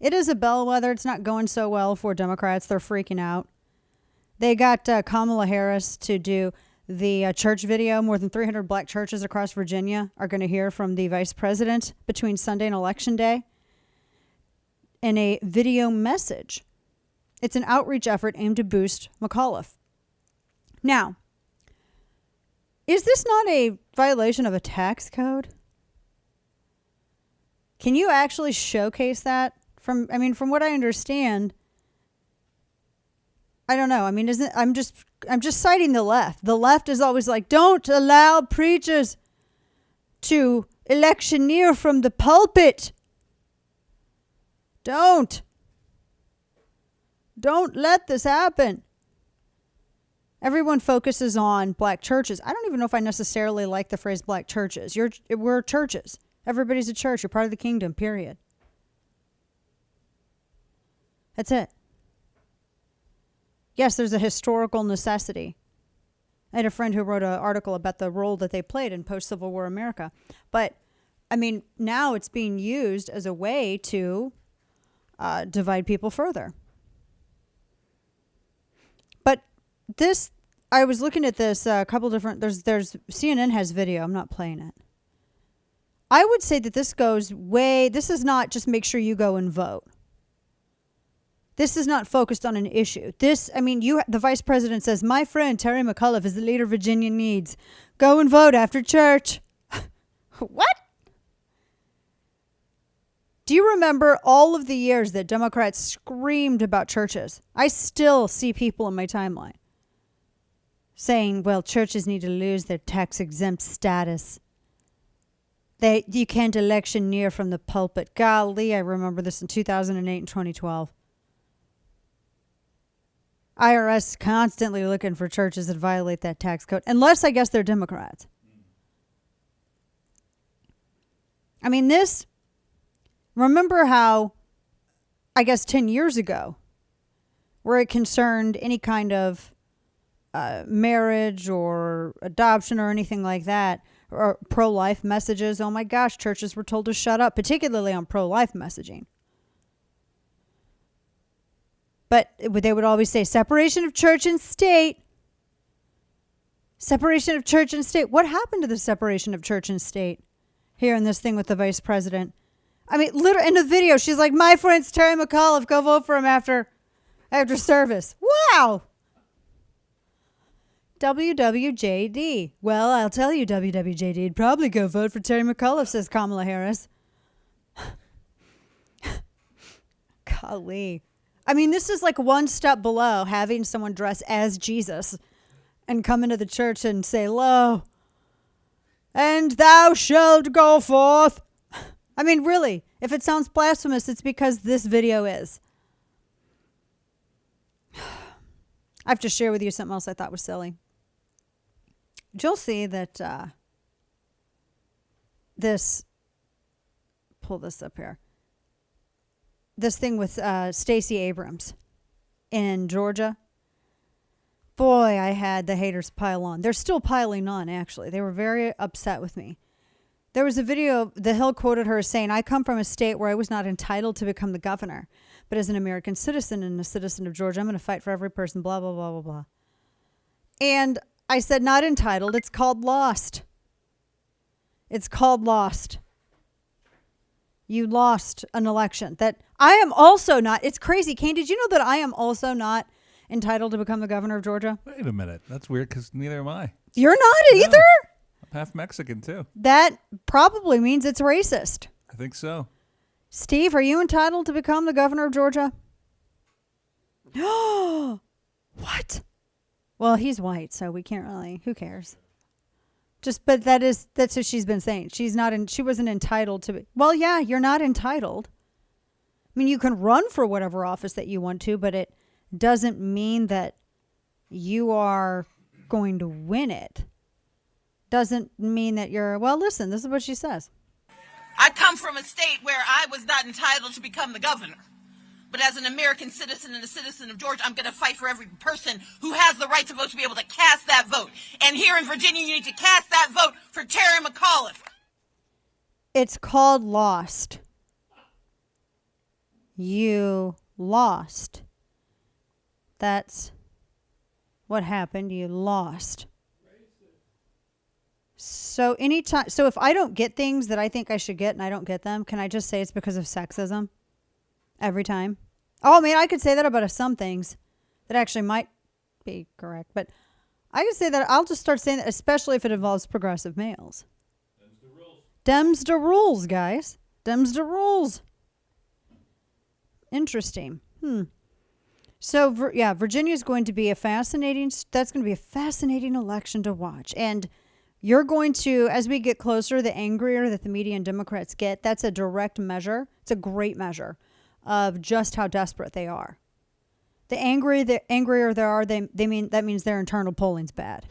It is a bellwether. It's not going so well for Democrats. They're freaking out. They got Kamala Harris to do the church video. More than 300 black churches across Virginia are going to hear from the vice president between Sunday and Election Day in a video message. It's an outreach effort aimed to boost McAuliffe. Now, is this not a violation of a tax code? Can you actually showcase that? From what I understand, I don't know. I mean, I'm just citing the left. The left is always like, don't allow preachers to electioneer from the pulpit. Don't let this happen. Everyone focuses on black churches. I don't even know if I necessarily like the phrase black churches. We're churches. Everybody's a church. You're part of the kingdom, period. That's it. Yes, there's a historical necessity. I had a friend who wrote an article about the role that they played in post-Civil War America. But, I mean, now it's being used as a way to divide people further. This, I was looking at this, a couple different, there's CNN has video. I'm not playing it. I would say that this is not just make sure you go and vote. This is not focused on an issue. The vice president says, my friend Terry McAuliffe is the leader Virginia needs. Go and vote after church. What? Do you remember all of the years that Democrats screamed about churches? I still see people in my timeline saying, well, churches need to lose their tax-exempt status. You can't electioneer from the pulpit. Golly, I remember this in 2008 and 2012. IRS constantly looking for churches that violate that tax code, unless I guess they're Democrats. I mean, remember how, I guess 10 years ago, where it concerned any kind of marriage or adoption or anything like that, or pro-life messages. Oh my gosh, churches were told to shut up, particularly on pro-life messaging. But they would always say, separation of church and state. Separation of church and state. What happened to the separation of church and state here in this thing with the vice president? I mean, literally in the video, she's like, my friend's Terry McAuliffe, go vote for him after service. Wow. WWJD. Well, I'll tell you, WWJD'd probably go vote for Terry McAuliffe, says Kamala Harris. Golly. I mean, this is like one step below having someone dress as Jesus and come into the church and say, lo, and thou shalt go forth. I mean, really, if it sounds blasphemous, it's because this video is. I have to share with you something else I thought was silly. You'll see that pull this up here. This thing with Stacey Abrams in Georgia. Boy, I had the haters pile on. They're still piling on, actually. They were very upset with me. There was a video, The Hill quoted her as saying, I come from a state where I was not entitled to become the governor. But as an American citizen and a citizen of Georgia, I'm going to fight for every person, blah, blah, blah, blah, blah. And I said, not entitled. It's called lost. It's called lost. You lost an election. That I am also not. It's crazy. Kane, did you know that I am also not entitled to become the governor of Georgia? Wait a minute. That's weird because neither am I. You're not either? I'm half Mexican, too. That probably means it's racist. I think so. Steve, are you entitled to become the governor of Georgia? What? Well, he's white, so we can't really. Who cares? But that's what she's been saying. She wasn't entitled to. Well, yeah, you're not entitled. I mean, you can run for whatever office that you want to, but it doesn't mean that you are going to win it. Doesn't mean that you're. Well, listen, this is what she says. I come from a state where I was not entitled to become the governor. But as an American citizen and a citizen of Georgia, I'm going to fight for every person who has the right to vote to be able to cast that vote. And here in Virginia, you need to cast that vote for Terry McAuliffe. It's called lost. you lost. That's what happened. You lost. So if I don't get things that I think I should get and I don't get them, can I just say it's because of sexism? Every time? Oh, man, I could say that about some things that actually might be correct. But I could say that I'll just start saying that, especially if it involves progressive males. Dems to rules, guys. Dems to rules. Interesting. So, Virginia's going to be that's going to be a fascinating election to watch. And you're going to, as we get closer, the angrier that the media and Democrats get, that's a direct measure. It's a great measure of just how desperate they are. The angrier they are, that means their internal polling's bad.